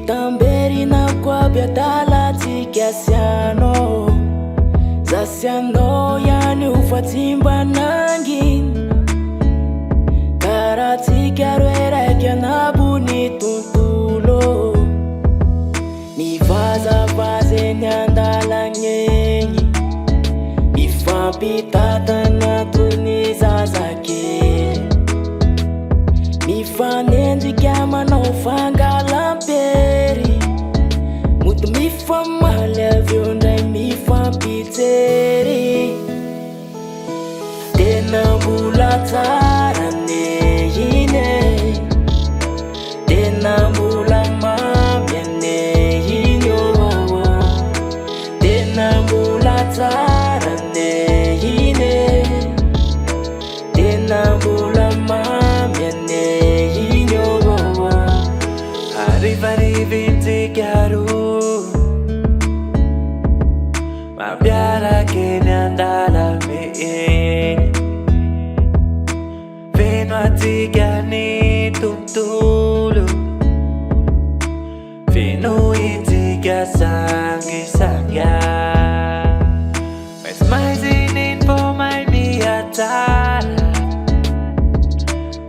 Mitamberina kwa biadala tikasiano Zasiano yani ufatimba nangi Karatika rwera kianabu ni tuntulo Ni vaza vaze nyandala nyenyi Mifampitata na tuniza zake Mifanendi kama na ufanga lamperi Mutu mifamale vyonda mifampiteri Tena bulatara neyine Tena bulamamya neyinyo Tena bulatara neyine Tena bulamamya neyinyo Arriva chiaro Ma piara che ne andala me Fino a tigani tuntulu Fino i tiga sangi sangya Mas mais inin po mai miatala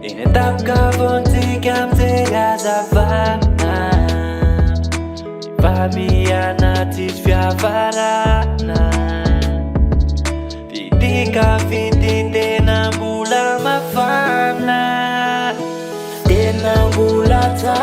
Inetap ka von tigam tiga zavana Fitiavana Fitiavana Fitika fiti tena mula mafana Tena mula ta